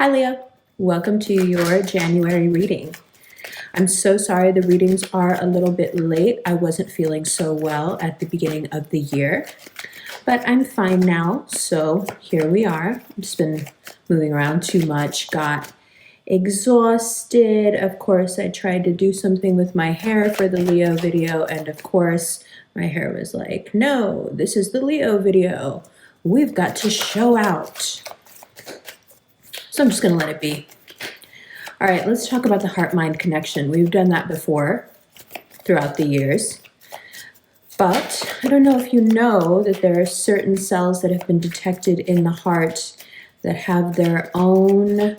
Hi Leo, welcome to your January reading. I'm so sorry the readings are a little bit late. I wasn't feeling so well at the beginning of the year, but I'm fine now, so here we are. I've just been moving around too much, got exhausted. Of course, I tried to do something with my hair for the Leo video, and of course, my hair was like, no, this is the Leo video. We've got to show out. So I'm just going to let it be. All right, let's talk about the heart-mind connection. We've done that before throughout the years. But I don't know if you know that there are certain cells that have been detected in the heart that have their own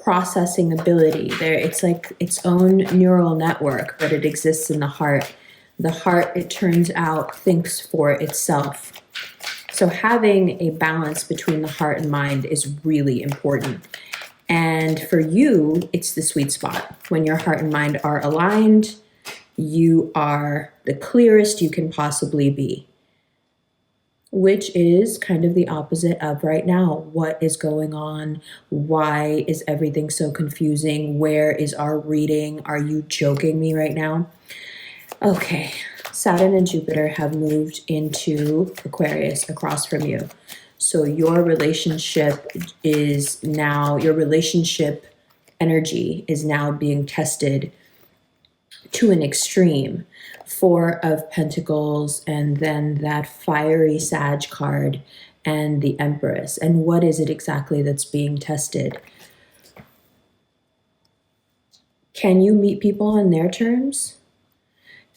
processing ability. It's like its own neural network, but it exists in the heart. The heart, it turns out, thinks for itself. So having a balance between the heart and mind is really important. And for you, it's the sweet spot. When your heart and mind are aligned, you are the clearest you can possibly be, which is kind of the opposite of right now. What is going on? Why is everything so confusing? Where is our reading? Are you joking me right now? Okay, Saturn and Jupiter have moved into Aquarius across from you. So your relationship energy is now being tested to an extreme. Four of Pentacles, and then that fiery Sag card, and the Empress. And what is it exactly that's being tested? Can you meet people on their terms?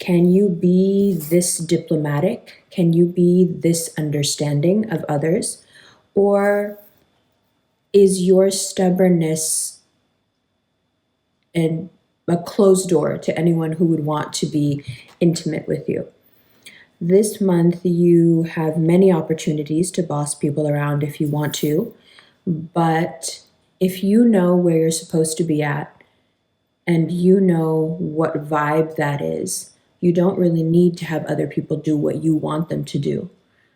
Can you be this diplomatic? Can you be this understanding of others? Or is your stubbornness and a closed door to anyone who would want to be intimate with you? This month, you have many opportunities to boss people around if you want to, but if you know where you're supposed to be at and you know what vibe that is, you don't really need to have other people do what you want them to do.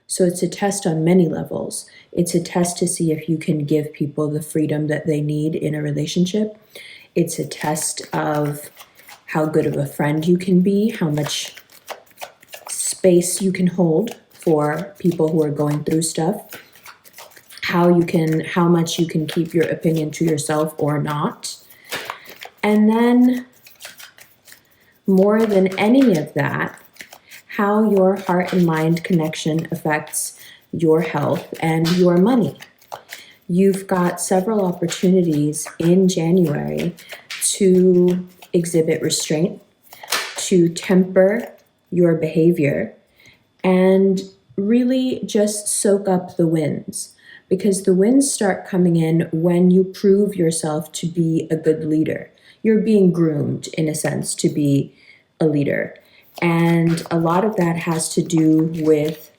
So it's a test on many levels. It's a test to see if you can give people the freedom that they need in a relationship. It's a test of how good of a friend you can be, how much space you can hold for people who are going through stuff, how much you can keep your opinion to yourself or not. And then, more than any of that, how your heart and mind connection affects your health and your money. You've got several opportunities in January to exhibit restraint, to temper your behavior, and really just soak up the wins. Because the wins start coming in when you prove yourself to be a good leader. You're being groomed, in a sense, to be a leader. And a lot of that has to do with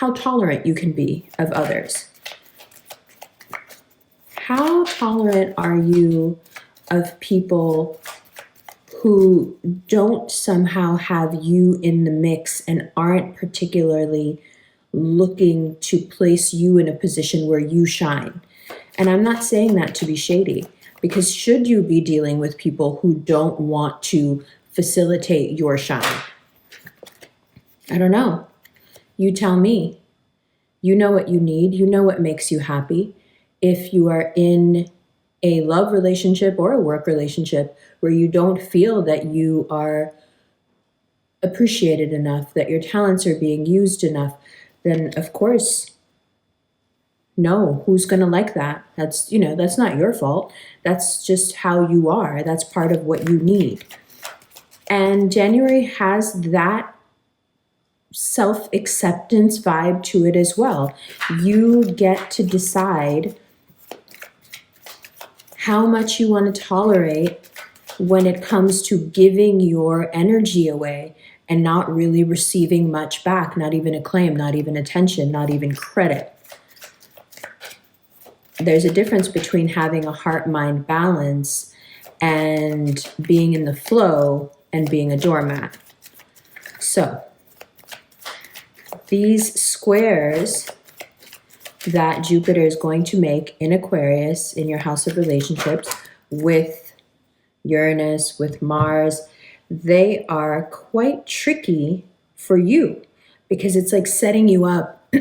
how tolerant you can be of others. How tolerant are you of people who don't somehow have you in the mix and aren't particularly looking to place you in a position where you shine? And I'm not saying that to be shady, because should you be dealing with people who don't want to facilitate your shine? I don't know. You tell me. You know what you need. You know what makes you happy. If you are in a love relationship or a work relationship where you don't feel that you are appreciated enough, that your talents are being used enough, then of course, no, who's going to like that? That's not your fault. That's just how you are. That's part of what you need. And January has that self-acceptance vibe to it as well. You get to decide how much you want to tolerate when it comes to giving your energy away and not really receiving much back, not even acclaim, not even attention, not even credit. There's a difference between having a heart-mind balance and being in the flow and being a doormat. So these squares that Jupiter is going to make in Aquarius, in your house of relationships, with Uranus, with Mars. They are quite tricky for you because it's like setting you up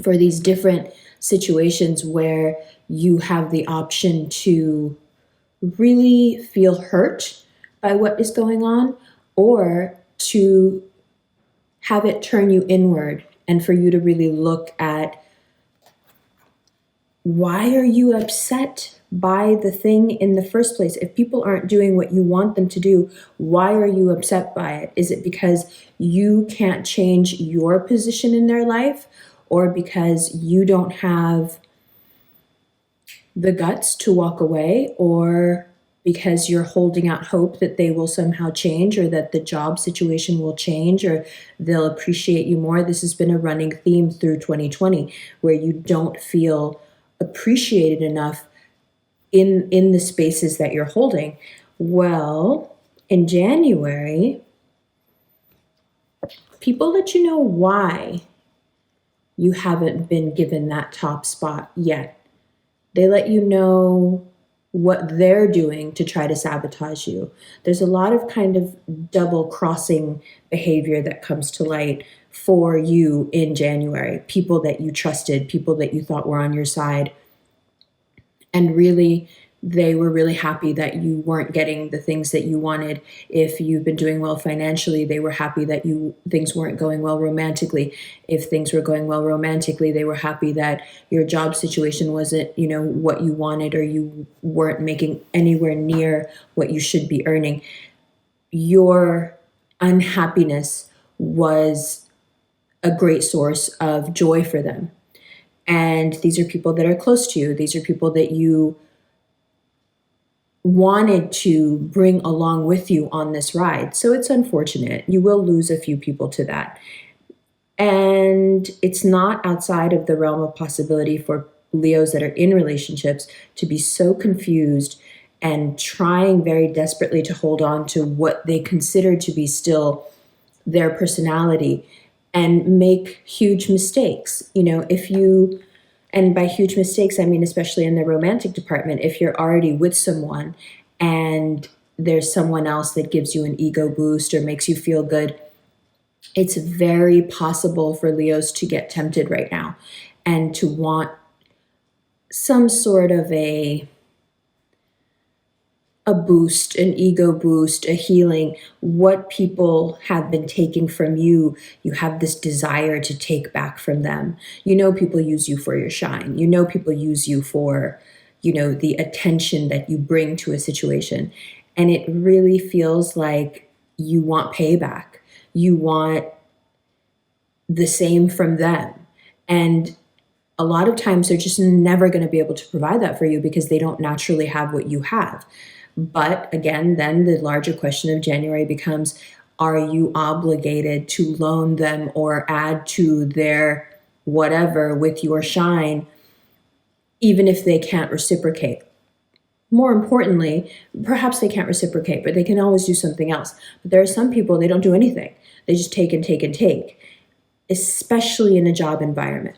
for these different situations where you have the option to really feel hurt by what is going on, or to have it turn you inward and for you to really look at, why are you upset by the thing in the first place? If people aren't doing what you want them to do, why are you upset by it? Is it because you can't change your position in their life, or because you don't have the guts to walk away, or because you're holding out hope that they will somehow change, or that the job situation will change, or they'll appreciate you more? This has been a running theme through 2020, where you don't feel appreciated enough in the spaces that you're holding. Well, in January, people let you know why you haven't been given that top spot yet. They let you know what they're doing to try to sabotage you. There's a lot of kind of double crossing behavior that comes to light for you in January. People that you trusted, people that you thought were on your side, and really they were really happy that you weren't getting the things that you wanted. If you've been doing well financially, they were happy that things weren't going well romantically. If things were going well romantically, they were happy that your job situation wasn't, what you wanted, or you weren't making anywhere near what you should be earning. Your unhappiness was a great source of joy for them. And these are people that are close to you. These are people that you wanted to bring along with you on this ride. So it's unfortunate. You will lose a few people to that. And it's not outside of the realm of possibility for Leos that are in relationships to be so confused and trying very desperately to hold on to what they consider to be still their personality, and make huge mistakes. And by huge mistakes, I mean, especially in the romantic department, if you're already with someone and there's someone else that gives you an ego boost or makes you feel good, it's very possible for Leos to get tempted right now and to want some sort of a boost, an ego boost, a healing. What people have been taking from you, you have this desire to take back from them. People use you for your shine. People use you for, the attention that you bring to a situation. And it really feels like you want payback. You want the same from them. And a lot of times they're just never going to be able to provide that for you because they don't naturally have what you have. But again, then the larger question of January becomes, are you obligated to loan them or add to their whatever with your shine, even if they can't reciprocate? More importantly, perhaps they can't reciprocate, but they can always do something else. But there are some people, they don't do anything. They just take and take and take, especially in a job environment.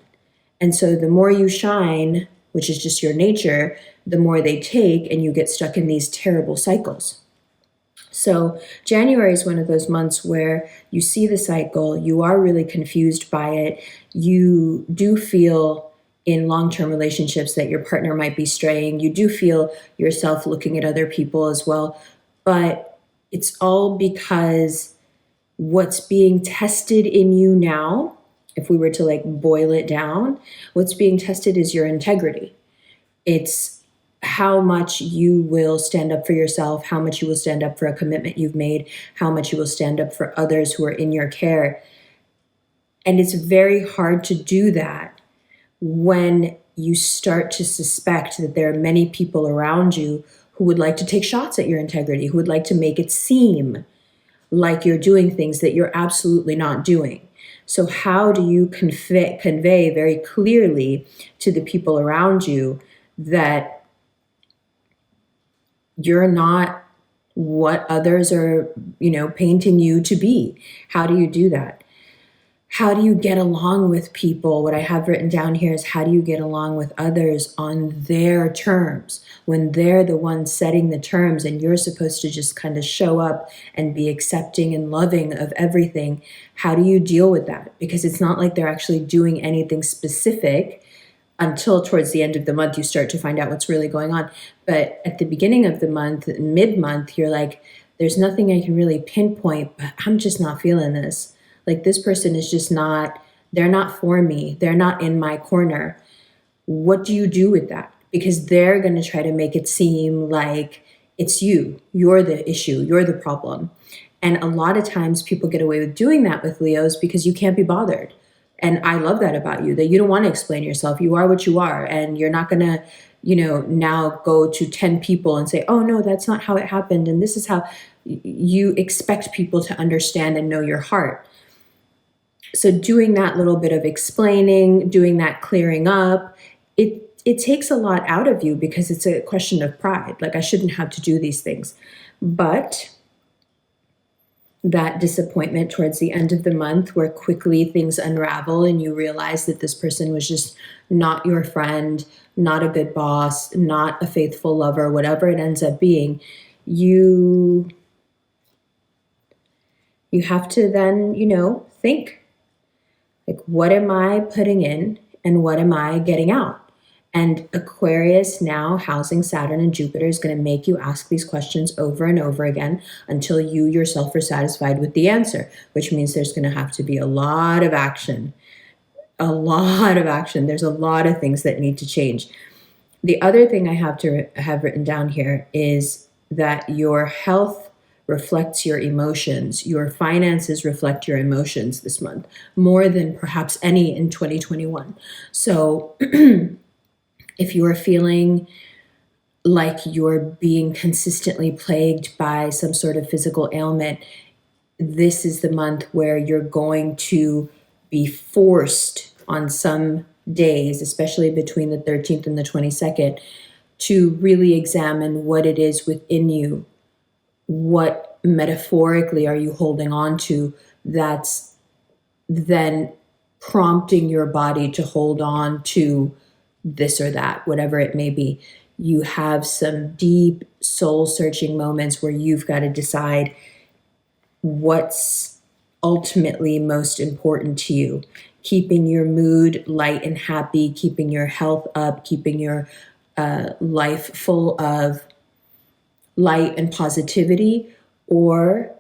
And so the more you shine, which is just your nature, the more they take, and you get stuck in these terrible cycles. So January is one of those months where you see the cycle, you are really confused by it. You do feel in long-term relationships that your partner might be straying. You do feel yourself looking at other people as well. But it's all because what's being tested in you now, if we were to boil it down, what's being tested is your integrity. It's how much you will stand up for yourself, how much you will stand up for a commitment you've made, how much you will stand up for others who are in your care. And it's very hard to do that when you start to suspect that there are many people around you who would like to take shots at your integrity, who would like to make it seem like you're doing things that you're absolutely not doing. So how do you convey very clearly to the people around you that you're not what others are, painting you to be? How do you do that? how do you get along with people? What I have written down here is, how do you get along with others on their terms when they're the ones setting the terms and you're supposed to just kind of show up and be accepting and loving of everything? How do you deal with that? Because it's not like they're actually doing anything specific until towards the end of the month you start to find out what's really going on. But at the beginning of the month, mid-month, you're like, there's nothing I can really pinpoint, but I'm just not feeling this. Like, this person is just not, they're not for me. They're not in my corner. What do you do with that? Because they're going to try to make it seem like it's you. You're the issue. You're the problem. And a lot of times people get away with doing that with Leos because you can't be bothered. And I love that about you, that you don't want to explain yourself. You are what you are. And you're not going to, now go to 10 people and say, oh, no, that's not how it happened. And this is how you expect people to understand and know your heart. So doing that little bit of explaining, doing that clearing up, it takes a lot out of you because it's a question of pride. Like, I shouldn't have to do these things. But that disappointment towards the end of the month, where quickly things unravel and you realize that this person was just not your friend, not a good boss, not a faithful lover, whatever it ends up being, you have to then, think, like, what am I putting in and what am I getting out? And Aquarius, now housing Saturn and Jupiter, is going to make you ask these questions over and over again until you yourself are satisfied with the answer, which means there's going to have to be a lot of action. A lot of action. There's a lot of things that need to change. The other thing I have written down here is that your health reflects your emotions. Your finances reflect your emotions this month, more than perhaps any in 2021. So if you are feeling like you're being consistently plagued by some sort of physical ailment, this is the month where you're going to be forced on some days, especially between the 13th and the 22nd, to really examine what it is within you. What metaphorically are you holding on to that's then prompting your body to hold on to this or that, whatever it may be? You have some deep soul searching moments where you've got to decide what's ultimately most important to you. Keeping your mood light and happy, keeping your health up, keeping your life full of light and positivity, or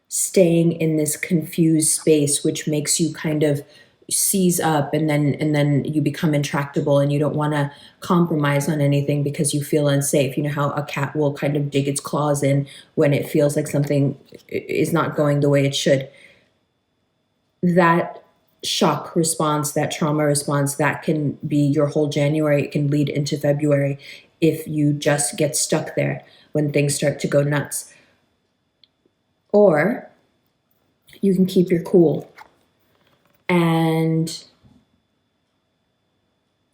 staying in this confused space which makes you kind of seize up, and then you become intractable and you don't want to compromise on anything because you feel unsafe. You know how a cat will kind of dig its claws in when it feels like something is not going the way it should. That shock response, that trauma response, that can be your whole January. It can lead into February if you just get stuck there when things start to go nuts. Or you can keep your cool and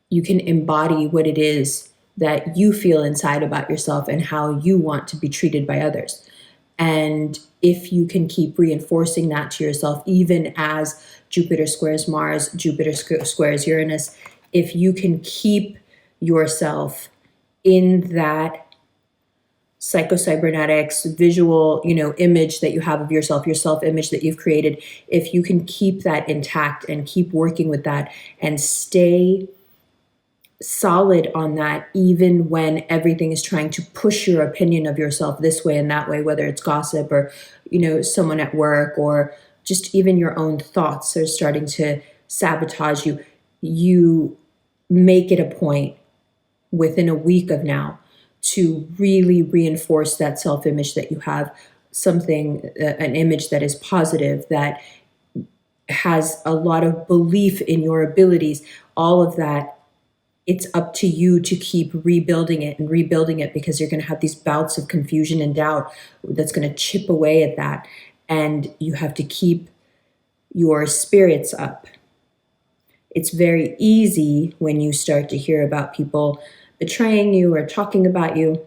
you can embody what it is that you feel inside about yourself and how you want to be treated by others. And if you can keep reinforcing that to yourself, even as Jupiter squares Mars, Jupiter squares Uranus, if you can keep yourself in that psycho-cybernetics visual, image that you have of yourself, your self-image that you've created, if you can keep that intact and keep working with that and stay solid on that, even when everything is trying to push your opinion of yourself this way and that way, whether it's gossip or, someone at work, or just even your own thoughts are starting to sabotage you, you make it a point within a week of now to really reinforce that self-image that you have, an image that is positive, that has a lot of belief in your abilities, all of that. It's up to you to keep rebuilding it because you're going to have these bouts of confusion and doubt that's going to chip away at that. And you have to keep your spirits up. It's very easy when you start to hear about people betraying you or talking about you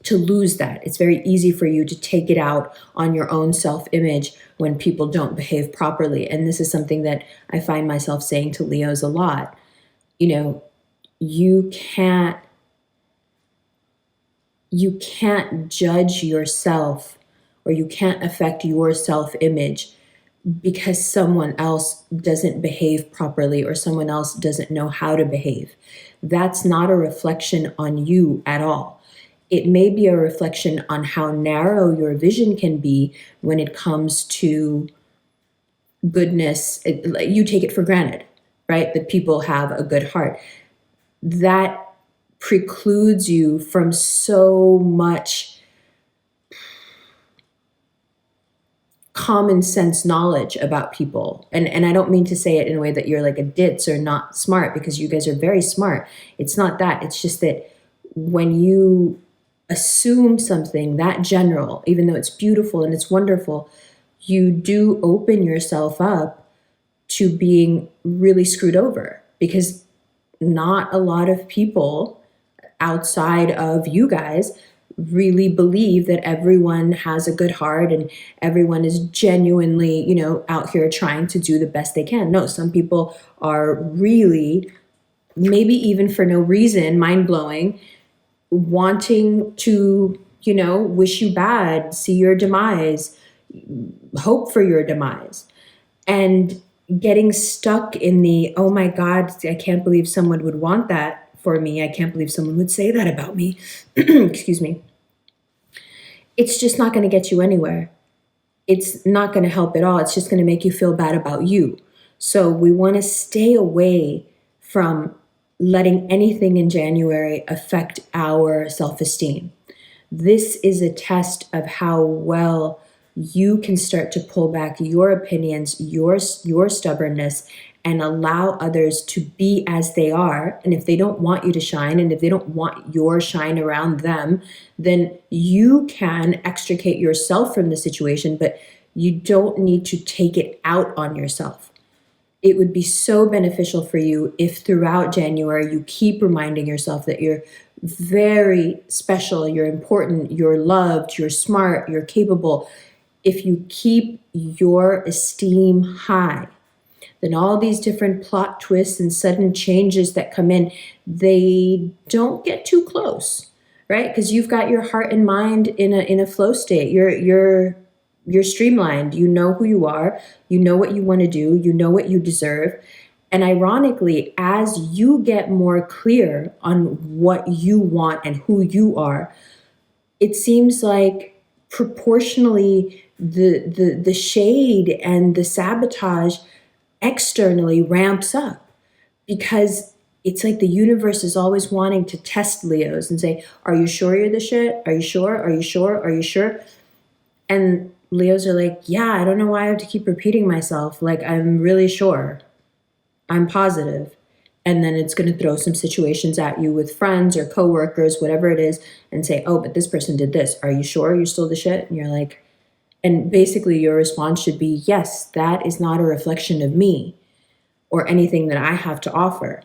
to lose that. It's very easy for you to take it out on your own self-image when people don't behave properly. And this is something that I find myself saying to Leos a lot. You know, you can't judge yourself, or you can't affect your self-image because someone else doesn't behave properly or someone else doesn't know how to behave. That's not a reflection on you at all. It may be a reflection on how narrow your vision can be when it comes to goodness. You take it for granted, right? That people have a good heart. That precludes you from so much common sense knowledge about people. And I don't mean to say it in a way that you're like a ditz or not smart, because you guys are very smart. It's not that. It's just that when you assume something that general, even though it's beautiful and it's wonderful, you do open yourself up to being really screwed over, because not a lot of people outside of you guys really believe that everyone has a good heart and everyone is genuinely, out here trying to do the best they can. No, some people are really, maybe even for no reason, mind-blowing, wanting to, wish you bad, see your demise, hope for your demise, and getting stuck in the, oh my God, I can't believe someone would want that for me. I can't believe someone would say that about me. Excuse me. It's just not going to get you anywhere. It's not going to help at all. It's just going to make you feel bad about you. So we want to stay away from letting anything in January affect our self-esteem. This is a test of how well you can start to pull back your opinions, your stubbornness, and allow others to be as they are. And if they don't want you to shine, and if they don't want your shine around them, then you can extricate yourself from the situation, but you don't need to take it out on yourself. It would be so beneficial for you if throughout January you keep reminding yourself that you're very special, you're important, you're loved, you're smart, you're capable. If you keep your esteem high, then all these different plot twists and sudden changes that come in, they don't get too close, right? Because you've got your heart and mind in a flow state. You're streamlined. You know who you are. You know what you want to do. You know what you deserve. And ironically, as you get more clear on what you want and who you are, it seems like proportionally the shade and the sabotage externally ramps up, because it's like the universe is always wanting to test Leos and say, are you sure you're the shit? Are you sure? Are you sure? Are you sure? And Leos are like, yeah, I don't know why I have to keep repeating myself. Like, I'm really sure. I'm positive. And then it's going to throw some situations at you with friends or coworkers, whatever it is, and say, oh, but this person did this. Are you sure you're still the shit? And you're like, and basically your response should be, yes, that is not a reflection of me or anything that I have to offer.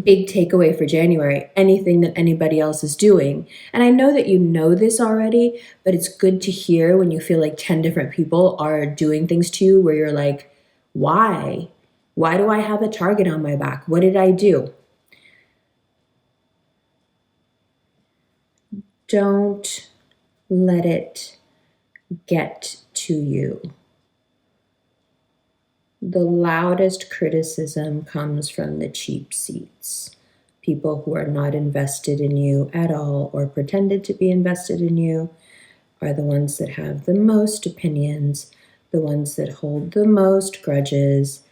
Big takeaway for January, anything that anybody else is doing. And I know that you know this already, but it's good to hear when you feel like 10 different people are doing things to you where you're like, why? Why do I have a target on my back? What did I do? Don't let it get to you. The loudest criticism comes from the cheap seats. People who are not invested in you at all or pretended to be invested in you are the ones that have the most opinions, the ones that hold the most grudges,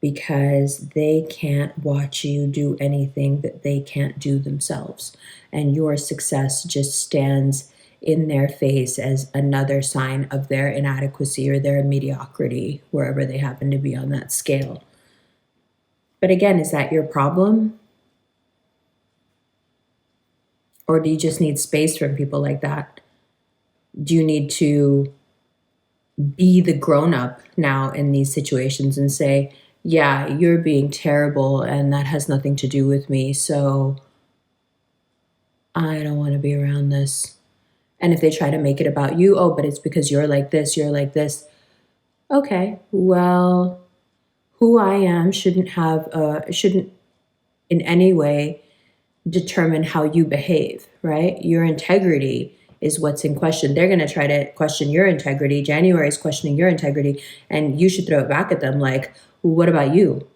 because they can't watch you do anything that they can't do themselves. And your success just stands in their face as another sign of their inadequacy or their mediocrity, wherever they happen to be on that scale. But again, is that your problem? Or do you just need space from people like that? Do you need to be the grown-up now in these situations and say, yeah, you're being terrible and that has nothing to do with me, so I don't want to be around this. And if they try to make it about you, oh, but it's because you're like this, you're like this. Okay, well, who I am shouldn't in any way determine how you behave, right? Your integrity is what's in question. They're going to try to question your integrity. January is questioning your integrity, and you should throw it back at them like, well, what about you?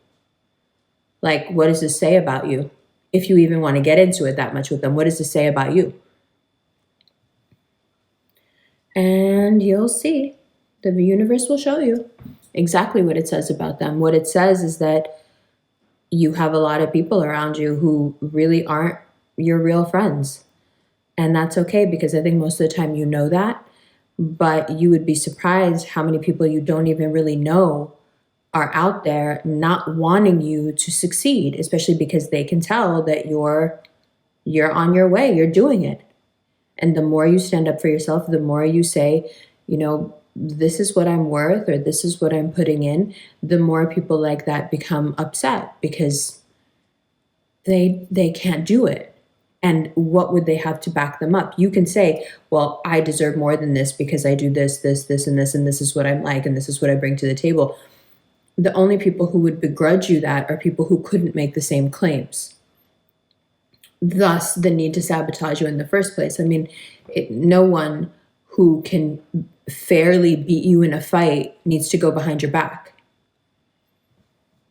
Like, what does this say about you? If you even want to get into it that much with them, what does this say about you? And you'll see. The universe will show you exactly what it says about them. What it says is that you have a lot of people around you who really aren't your real friends. And that's okay, because I think most of the time you know that, but you would be surprised how many people you don't even really know are out there not wanting you to succeed, especially because they can tell that you're on your way, you're doing it. And the more you stand up for yourself, the more you say, this is what I'm worth, or this is what I'm putting in, the more people like that become upset because they can't do it. And what would they have to back them up? You can say, well, I deserve more than this because I do this, this, this, and this, and this is what I'm like, and this is what I bring to the table. The only people who would begrudge you that are people who couldn't make the same claims. Thus, the need to sabotage you in the first place. I mean, no one who can fairly beat you in a fight needs to go behind your back.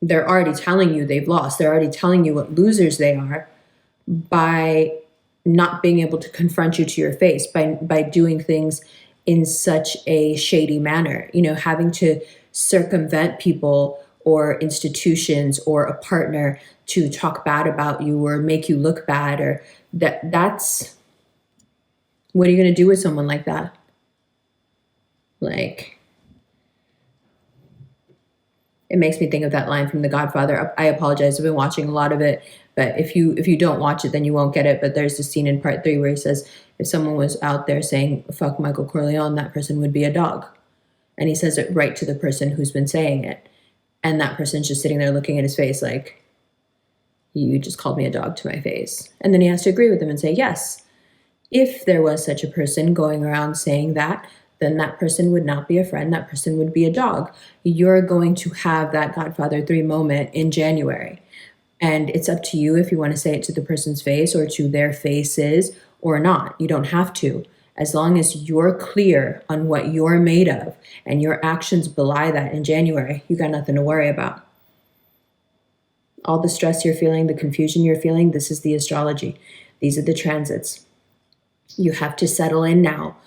They're already telling you they've lost. They're already telling you what losers they are by not being able to confront you to your face, by doing things in such a shady manner, having to circumvent people or institutions or a partner to talk bad about you or make you look bad, or that's what are you going to do with someone like that? Like, it makes me think of that line from The Godfather. I apologize, I've been watching a lot of it, but if you don't watch it, then you won't get it. But there's a scene in part 3 where he says, if someone was out there saying, fuck Michael Corleone, that person would be a dog. And he says it right to the person who's been saying it. And that person's just sitting there looking at his face like, you just called me a dog to my face. And then he has to agree with him and say, yes, if there was such a person going around saying that, then that person would not be a friend. That person would be a dog. You're going to have that Godfather 3 moment in January. And it's up to you if you want to say it to the person's face or to their faces or not. You don't have to. As long as you're clear on what you're made of and your actions belie that in January, you got nothing to worry about. All the stress you're feeling, the confusion you're feeling, this is the astrology. These are the transits. You have to settle in now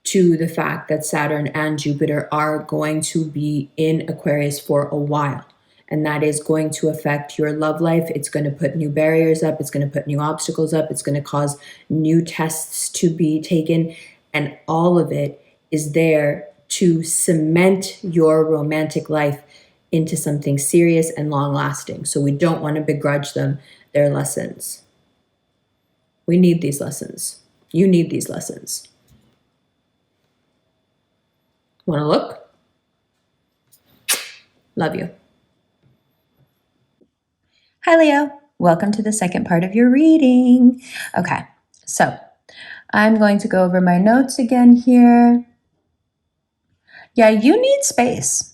to the fact that Saturn and Jupiter are going to be in Aquarius for a while. And that is going to affect your love life. It's going to put new barriers up. It's going to put new obstacles up. It's going to cause new tests to be taken. And all of it is there to cement your romantic life into something serious and long lasting. So we don't want to begrudge them their lessons. We need these lessons. You need these lessons. Want to look? Love you. Hi, Leo. Welcome to the second part of your reading. Okay, so I'm going to go over my notes again here. Yeah, you need space.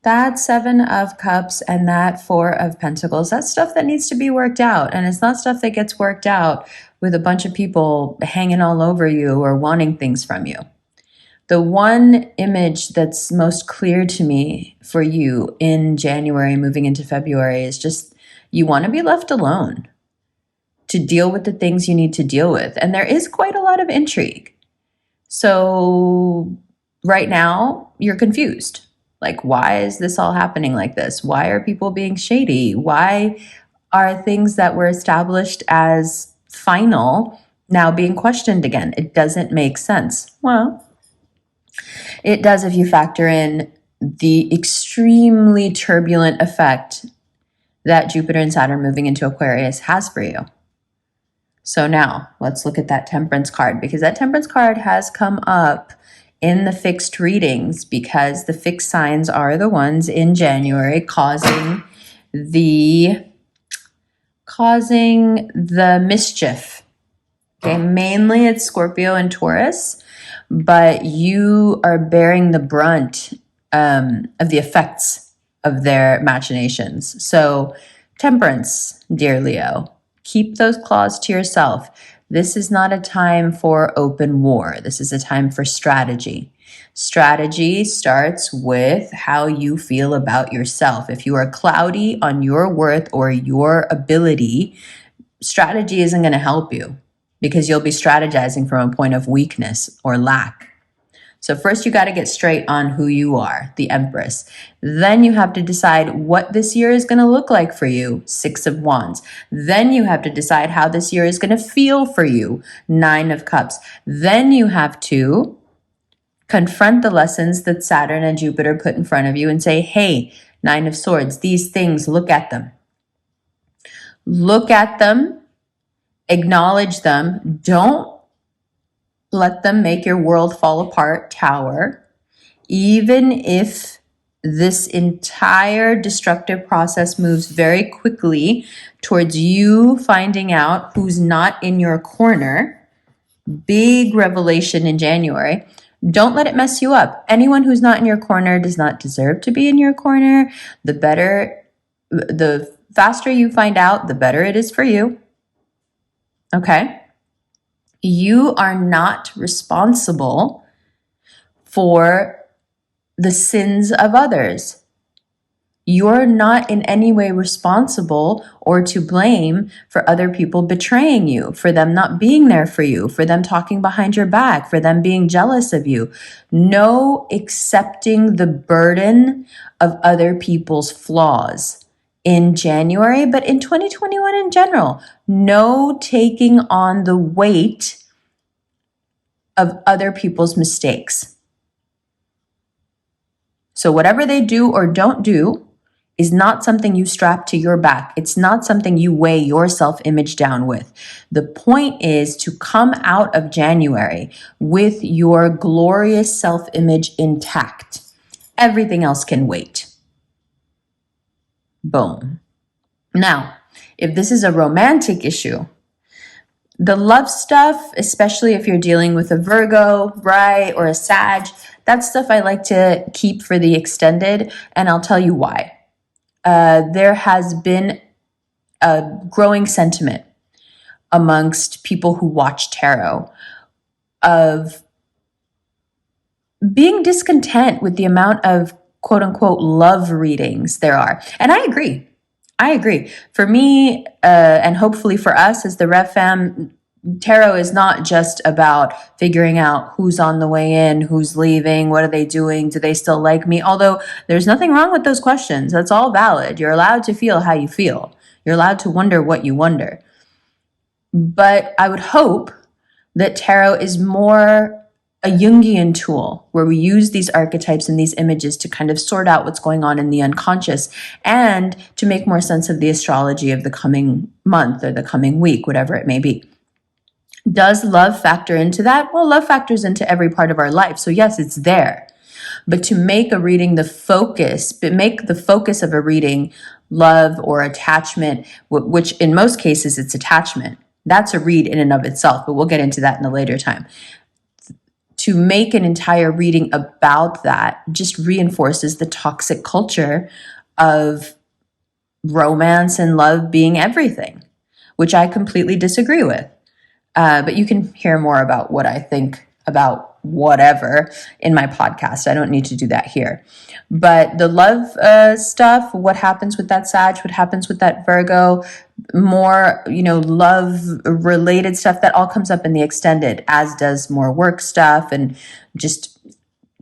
That 7 of Cups and that 4 of Pentacles, that's stuff that needs to be worked out. And it's not stuff that gets worked out with a bunch of people hanging all over you or wanting things from you. The one image that's most clear to me for you in January moving into February is just you want to be left alone to deal with the things you need to deal with. And there is quite a lot of intrigue. So right now you're confused. Like, why is this all happening like this? Why are people being shady? Why are things that were established as final now being questioned again? It doesn't make sense. Well, it does if you factor in the extremely turbulent effect that Jupiter and Saturn moving into Aquarius has for you. So now let's look at that Temperance card, because that Temperance card has come up in the fixed readings because the fixed signs are the ones in January causing the mischief Okay, mainly it's Scorpio and Taurus, but you are bearing the brunt of the effects of their machinations. So, temperance, dear Leo, keep those claws to yourself. This is not a time for open war. This is a time for strategy. Strategy starts with how you feel about yourself. If you are cloudy on your worth or your ability, strategy isn't going to help you because you'll be strategizing from a point of weakness or lack. So first you got to get straight on who you are, the Empress. Then you have to decide what this year is going to look like for you, Six of Wands. Then you have to decide how this year is going to feel for you, Nine of Cups. Then you have to confront the lessons that Saturn and Jupiter put in front of you and say, hey, Nine of Swords, these things, look at them. Look at them, acknowledge them. Don't let them make your world fall apart, tower. Even if this entire destructive process moves very quickly towards you finding out who's not in your corner, big revelation in January, don't let it mess you up. Anyone who's not in your corner does not deserve to be in your corner. The faster you find out, the better it is for you. Okay? You are not responsible for the sins of others. You're not in any way responsible or to blame for other people betraying you, for them not being there for you, for them talking behind your back, for them being jealous of you. No accepting the burden of other people's flaws in January, but in 2021 in general. No taking on the weight of other people's mistakes. So whatever they do or don't do is not something you strap to your back. It's not something you weigh your self-image down with. The point is to come out of January with your glorious self-image intact. Everything else can wait. Boom. Now, if this is a romantic issue, the love stuff, especially if you're dealing with a Virgo, right, or a Sag, that stuff I like to keep for the extended, and I'll tell you why. There has been a growing sentiment amongst people who watch tarot of being discontent with the amount of quote unquote love readings there are. And I agree. For me, and hopefully for us as the Rev Fam, tarot is not just about figuring out who's on the way in, who's leaving, what are they doing, do they still like me? Although there's nothing wrong with those questions. That's all valid. You're allowed to feel how you feel. You're allowed to wonder what you wonder. But I would hope that tarot is more a Jungian tool where we use these archetypes and these images to kind of sort out what's going on in the unconscious and to make more sense of the astrology of the coming month or the coming week, whatever it may be. Does love factor into that? Well, love factors into every part of our life. So yes, it's there. But to make a reading the focus, but make the focus of a reading love or attachment, which in most cases it's attachment. That's a read in and of itself, but we'll get into that in a later time. To make an entire reading about that just reinforces the toxic culture of romance and love being everything, which I completely disagree with. But you can hear more about what I think about whatever in my podcast. I don't need to do that here. But the love stuff, what happens with that Sag, what happens with that Virgo, more, love related stuff, that all comes up in the extended, as does more work stuff and just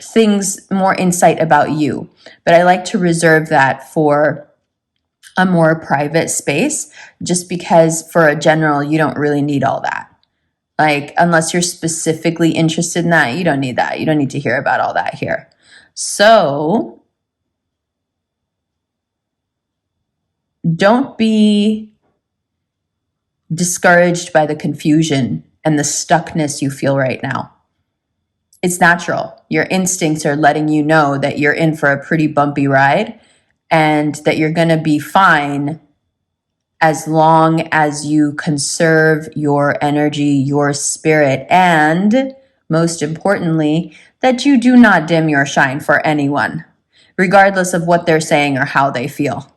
things, more insight about you. But I like to reserve that for a more private space, just because for a general, you don't really need all that. Like, unless you're specifically interested in that, you don't need that. You don't need to hear about all that here. So don't be discouraged by the confusion and the stuckness you feel right now. It's natural. Your instincts are letting you know that you're in for a pretty bumpy ride and that you're going to be fine as long as you conserve your energy, your spirit, and most importantly, that you do not dim your shine for anyone, regardless of what they're saying or how they feel.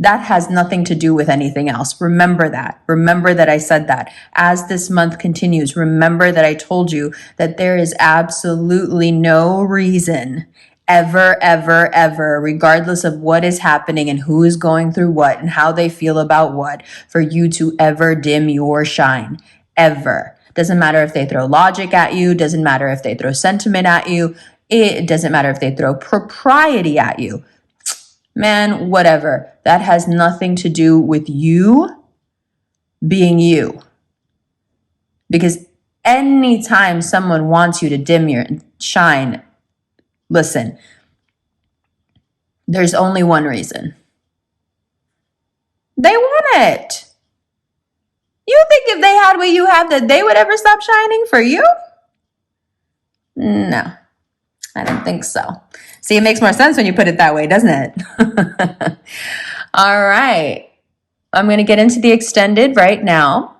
That has nothing to do with anything else. Remember that. Remember that I said that. As this month continues, remember that I told you that there is absolutely no reason ever, ever, ever, regardless of what is happening and who is going through what and how they feel about what, for you to ever dim your shine. Ever. Doesn't matter if they throw logic at you. Doesn't matter if they throw sentiment at you. It doesn't matter if they throw propriety at you. Man, whatever. That has nothing to do with you being you. Because anytime someone wants you to dim your shine, listen, there's only one reason. They want it. You think if they had what you have that they would ever stop shining for you? No, I don't think so. See, it makes more sense when you put it that way, doesn't it? All right. I'm going to get into the extended right now.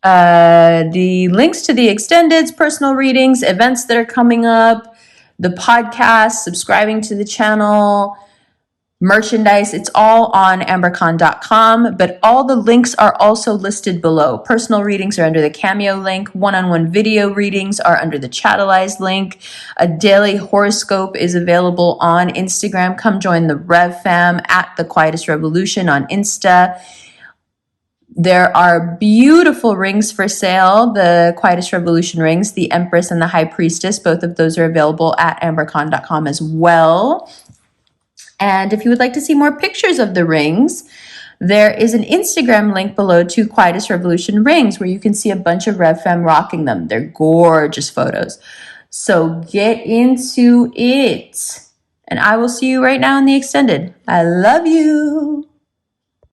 The links to the extendeds, personal readings, events that are coming up, the podcast, subscribing to the channel, merchandise, it's all on ambercon.com, but all the links are also listed below. Personal readings are under the Cameo link. One-on-one video readings are under the Chatelize link. A daily horoscope is available on Instagram. Come join the Rev Fam at the Quietest Revolution on Insta. There are beautiful rings for sale, the Quietest Revolution rings, the Empress and the High Priestess. Both of those are available at ambercon.com as well. And if you would like to see more pictures of the rings, there is an Instagram link below to Quietest Revolution rings where you can see a bunch of Rev Fam rocking them. They're gorgeous photos. So get into it. And I will see you right now in the extended. I love you.